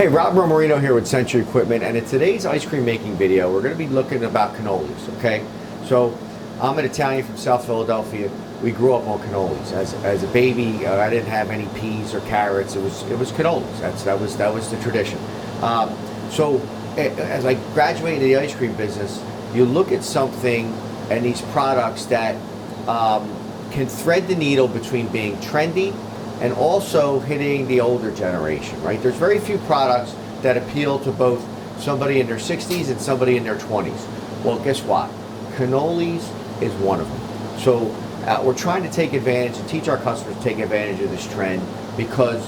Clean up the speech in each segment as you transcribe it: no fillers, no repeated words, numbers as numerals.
Hey, Rob Romorino here with Sentry Equipment, and in today's ice cream making video, we're going to be looking about cannolis, okay? So, I'm an Italian from South Philadelphia. We grew up on cannolis. As a baby, I didn't have any peas or carrots. It was cannolis. That was the tradition. As I graduated in the ice cream business, you look at something and these products that can thread the needle between being trendy and also hitting the older generation, right? There's very few products that appeal to both somebody in their 60s and somebody in their 20s. Well, guess what? Cannolis is one of them. So we're trying to take advantage and teach our customers to take advantage of this trend because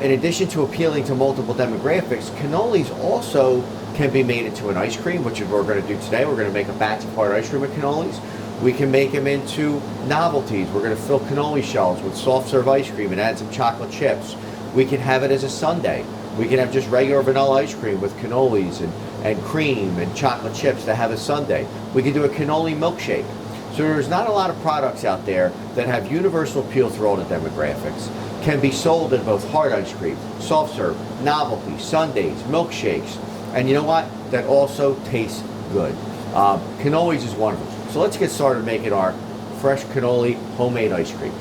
in addition to appealing to multiple demographics, cannolis also can be made into an ice cream, which is what we're going to do today. We're going to make a batch of hard ice cream with cannolis. We can make them into novelties. We're going to fill cannoli shells with soft serve ice cream and add some chocolate chips. We can have it as a sundae. We can have just regular vanilla ice cream with cannolis and cream and chocolate chips to have a sundae. We can do a cannoli milkshake. So there's not a lot of products out there that have universal appeal through all the demographics. Can be sold in both hard ice cream, soft serve, novelties, sundaes, milkshakes. And you know what? That also tastes good. Cannolis is one of them. So let's get started making our fresh cannoli homemade ice cream.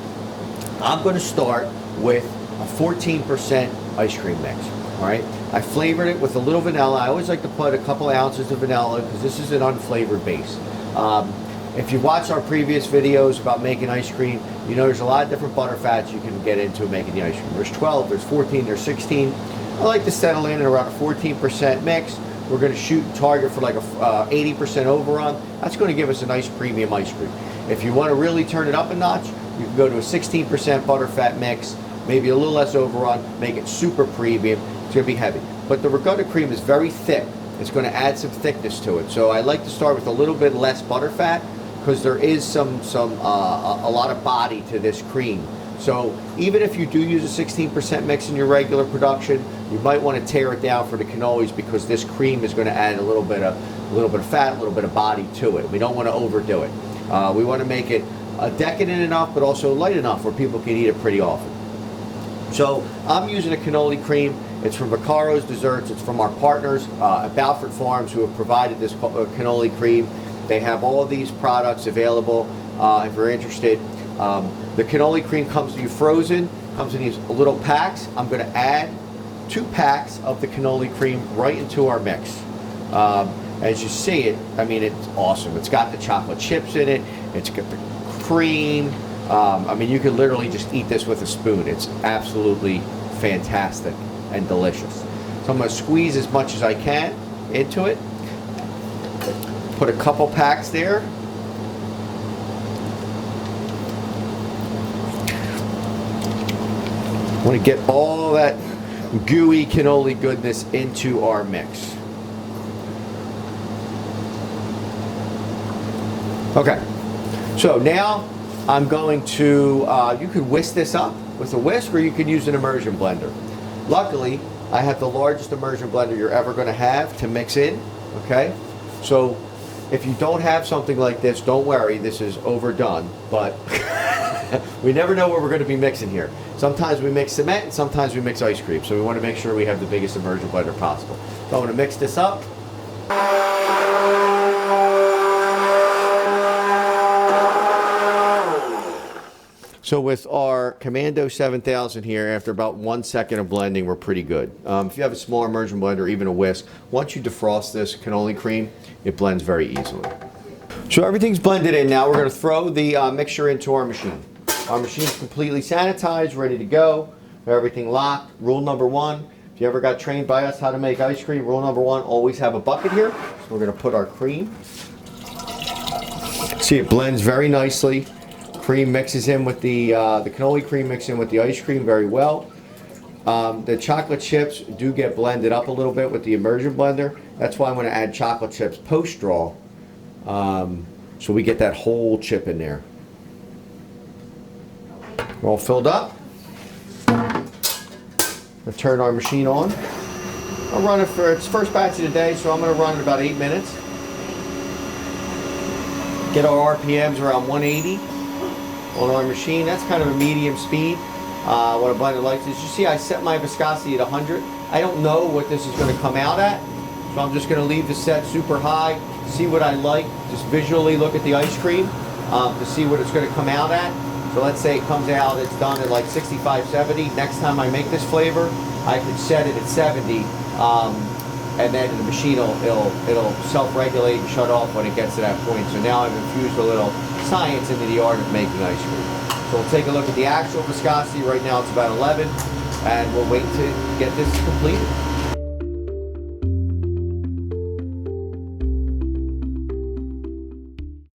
I'm going to start with a 14% ice cream mix. All right. I flavored it with a little vanilla. I always like to put a couple ounces of vanilla because this is an unflavored base. If you watch our previous videos about making ice cream, you know there's a lot of different butter fats you can get into making the ice cream. There's 12, there's 14, there's 16. I like to settle in at around a 14% mix. We're going to shoot and target for like a 80% overrun. That's going to give us a nice premium ice cream. If you want to really turn it up a notch, you can go to a 16% butterfat mix, maybe a little less overrun, make it super premium. It's going to be heavy. But the ricotta cream is very thick. It's going to add some thickness to it. So I like to start with a little bit less butterfat because there is a lot of body to this cream. So even if you do use a 16% mix in your regular production, you might want to tear it down for the cannolis because this cream is going to add a little bit of fat, a little bit of body to it. We don't want to overdo it. We want to make it decadent enough, but also light enough where people can eat it pretty often. So I'm using a cannoli cream. It's from Vaccaro's Desserts. It's from our partners at Balfour Farms who have provided this cannoli cream. They have all of these products available if you're interested. The cannoli cream comes to you frozen, comes in these little packs. I'm going to add 2 packs of the cannoli cream right into our mix. As you see it, I mean, it's awesome. It's got the chocolate chips in it. It's got the cream. I mean, you could literally just eat this with a spoon. It's absolutely fantastic and delicious. So I'm going to squeeze as much as I can into it. Put a couple packs there. I want to get all that gooey cannoli goodness into our mix. Okay, so now I'm going to, you could whisk this up with a whisk or you can use an immersion blender. Luckily, I have the largest immersion blender you're ever going to have to mix in, okay? So if you don't have something like this, don't worry, this is overdone, but we never know what we're going to be mixing here. Sometimes we mix cement and sometimes we mix ice cream, so we want to make sure we have the biggest immersion blender possible. So I'm going to mix this up. So with our Commando 7000 here, after about 1 second of blending, we're pretty good. If you have a small immersion blender or even a whisk, once you defrost this cannoli cream, it blends very easily. So everything's blended in now. We're going to throw the mixture into our machine. Our machine's completely sanitized, ready to go. Everything locked. Rule number 1, if you ever got trained by us how to make ice cream, rule number 1, always have a bucket here. So we're going to put our cream. See, it blends very nicely. Cream mixes in with the cannoli cream mixes in with the ice cream very well. The chocolate chips do get blended up a little bit with the immersion blender. That's why I'm going to add chocolate chips post-draw, so we get that whole chip in there. We're all filled up. I'll turn our machine on. I'll run it for its first batch of the day, so I'm going to run it about 8 minutes. Get our RPMs around 180 on our machine. That's kind of a medium speed. what a blender likes is, you see I set my viscosity at 100. I don't know what this is going to come out at, so I'm just going to leave the set super high, see what I like, just visually look at the ice cream to see what it's going to come out at. So let's say it comes out, it's done at like 65, 70. Next time I make this flavor, I could set it at 70, and then the machine it'll self-regulate and shut off when it gets to that point. So now I've infused a little science into the art of making ice cream. So we'll take a look at the actual viscosity. Right now it's about 11, and we'll wait to get this completed.